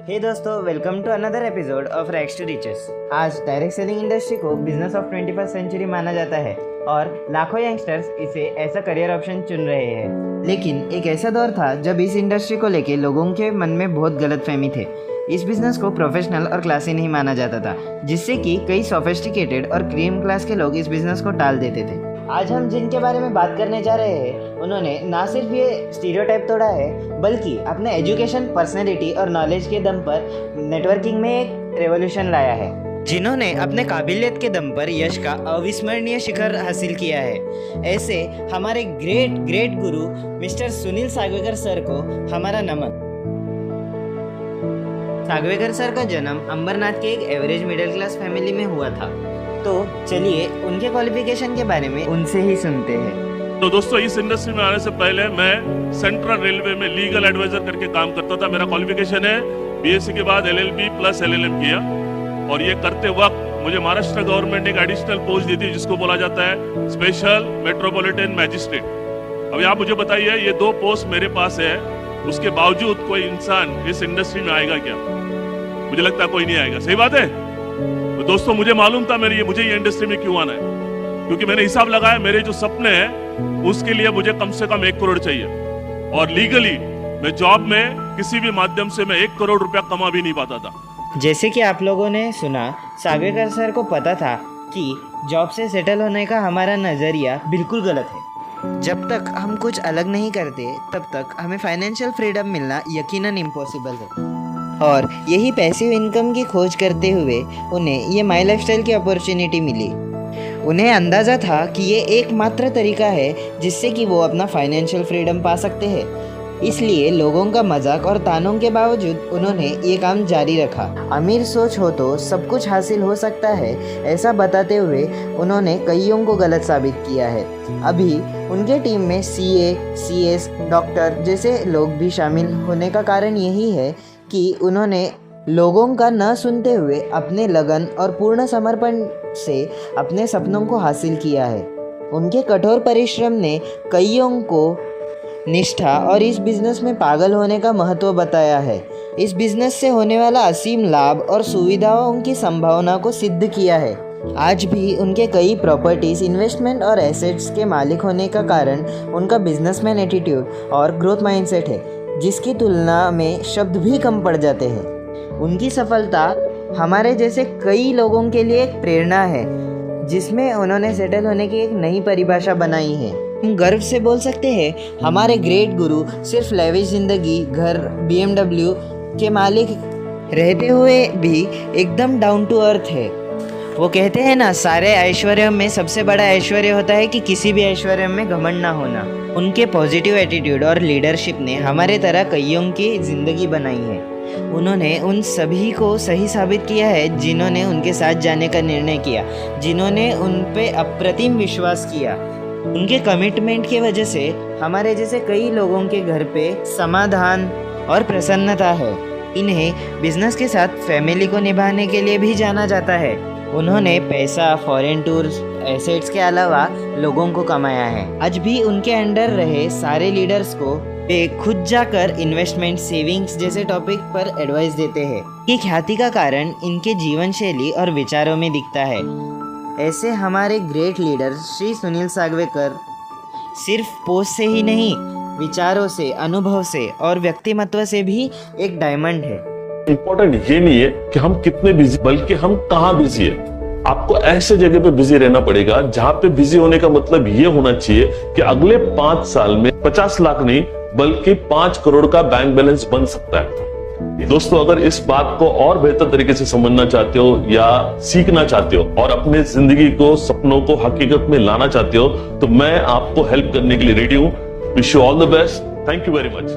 हे दोस्तों, welcome to another episode of rags to riches. आज direct selling industry को business of 21st century माना जाता है और लाखों यंगस्टर्स इसे ऐसा करियर ऑप्शन चुन रहे हैं। लेकिन एक ऐसा दौर था जब इस इंडस्ट्री को लेके लोगों के मन में बहुत गलतफहमी थे। इस बिजनेस को प्रोफेशनल और क्लासी नहीं माना जाता था, जिससे कि कई सोफिस्टिकेटेड और क्रीम क्लास के लोग इस बिजनेस को टाल देते थे। आज हम जिनके बारे में बात करने जा रहे हैं, उन्होंने ना सिर्फ ये स्टीरियोटाइप तोड़ा है, बल्कि अपने एजुकेशन, पर्सनैलिटी और नॉलेज के दम पर नेटवर्किंग में एक रेवोल्यूशन लाया है। जिन्होंने अपने काबिलियत के दम पर यश का अविस्मरणीय शिखर हासिल किया है। ऐसे हमारे ग्रेट गुरु मिस्टर सुनील सागवेकर सर को हमारा नमन। सागवेकर सर का जन्म अंबरनाथ के एक एवरेज मिडिल क्लास फैमिली में हुआ था। तो चलिए उनके क्वालिफिकेशन के बारे में उनसे ही सुनते हैं। तो दोस्तों, इस इंडस्ट्री में आने से पहले मैं सेंट्रल रेलवे में लीगल एडवाइजर करके काम करता था। मेरा क्वालिफिकेशन है बीएससी के बाद LLB प्लस LLM किया, और ये करते वक्त मुझे महाराष्ट्र गवर्नमेंट ने एक एडिशनल पोस्ट दी थी जिसको बोला जाता है स्पेशल मेट्रोपॉलिटन मैजिस्ट्रेट। अभी आप मुझे बताइए, ये 2 पोस्ट मेरे पास है, उसके बावजूद कोई इंसान इस इंडस्ट्री में आएगा क्या? मुझे लगता है कोई नहीं आएगा। सही बात है। तो दोस्तों, मुझे मालूम था मुझे ये इंडस्ट्री में क्यों आना है, क्योंकि मैंने हिसाब लगाया मेरे जो सपने हैं उसके लिए मुझे कम से कम 1 करोड़ चाहिए, और लीगली मैं जॉब में किसी भी माध्यम से मैं 1 करोड़ रुपया कमा भी नहीं पाता था। जैसे कि आप लोगों ने सुना, सागवेकर सर को पता था कि जॉब से सेटल होने का हमारा नज़रिया बिल्कुल गलत है। जब तक हम कुछ अलग नहीं करते तब तक हमें फाइनेंशियल फ्रीडम मिलना यकीनन इम्पॉसिबल है। और यही पैसिव इनकम की खोज करते हुए उन्हें ये माई लाइफस्टाइल की अपॉर्चुनिटी मिली। उन्हें अंदाज़ा था कि ये एकमात्र तरीका है जिससे कि वो अपना फाइनेंशियल फ्रीडम पा सकते हैं। इसलिए लोगों का मजाक और तानों के बावजूद उन्होंने ये काम जारी रखा। अमीर सोच हो तो सब कुछ हासिल हो सकता है, ऐसा बताते हुए उन्होंने कईयों को गलत साबित किया है। अभी उनके टीम में CA, CS, डॉक्टर जैसे लोग भी शामिल होने का कारण यही है कि उन्होंने लोगों का न सुनते हुए अपने लगन और पूर्ण समर्पण से अपने सपनों को हासिल किया है। उनके कठोर परिश्रम ने कईयों को निष्ठा और इस बिज़नेस में पागल होने का महत्व बताया है। इस बिज़नेस से होने वाला असीम लाभ और सुविधाओं की संभावना को सिद्ध किया है। आज भी उनके कई प्रॉपर्टीज़, इन्वेस्टमेंट और एसेट्स के मालिक होने का कारण उनका बिजनेसमैन एटीट्यूड और ग्रोथ माइंडसेट है, जिसकी तुलना में शब्द भी कम पड़ जाते हैं। उनकी सफलता हमारे जैसे कई लोगों के लिए एक प्रेरणा है, जिसमें उन्होंने सेटल होने की एक नई परिभाषा बनाई है। हम गर्व से बोल सकते हैं, हमारे ग्रेट गुरु सिर्फ लेविश जिंदगी, घर, BMW के मालिक रहते हुए भी एकदम डाउन टू अर्थ है। वो कहते हैं ना, सारे ऐश्वर्य में सबसे बड़ा ऐश्वर्य होता है कि किसी भी ऐश्वर्य में घमंड ना होना। उनके पॉजिटिव एटीट्यूड और लीडरशिप ने हमारे तरह कईयों की ज़िंदगी बनाई है। उन्होंने उन सभी को सही साबित किया है जिन्होंने उनके साथ जाने का निर्णय किया, जिन्होंने उन पे अप्रतिम विश्वास किया। उनके कमिटमेंट की वजह से हमारे जैसे कई लोगों के घर पे समाधान और प्रसन्नता है। इन्हें बिजनेस के साथ फैमिली को निभाने के लिए भी जाना जाता है। उन्होंने पैसा, फॉरेन टूर्स, एसेट्स के अलावा लोगों को कमाया है। आज भी उनके अंडर रहे सारे लीडर्स को वे खुद जाकर इन्वेस्टमेंट, सेविंग्स जैसे टॉपिक पर एडवाइस देते हैं। ये ख्याति का कारण इनके जीवन शैली और विचारों में दिखता है। ऐसे हमारे ग्रेट लीडर श्री सुनील सागवेकर सिर्फ पोस्ट से ही नहीं, विचारों से, अनुभव से और व्यक्तिमत्व से भी एक डायमंड है। इम्पोर्टेंट ये नहीं है कि हम कितने बिजी, बल्कि हम कहाँ बिजी है। आपको ऐसे जगह पे बिजी रहना पड़ेगा जहाँ पे बिजी होने का मतलब ये होना चाहिए कि अगले 5 साल में 50 लाख नहीं बल्कि 5 करोड़ का बैंक बैलेंस बन सकता है। दोस्तों, अगर इस बात को और बेहतर तरीके से समझना चाहते हो या सीखना चाहते हो और अपने जिंदगी को, सपनों को हकीकत में लाना चाहते हो, तो मैं आपको हेल्प करने के लिए रेडी हूं। Wish you all the best. Thank you very much.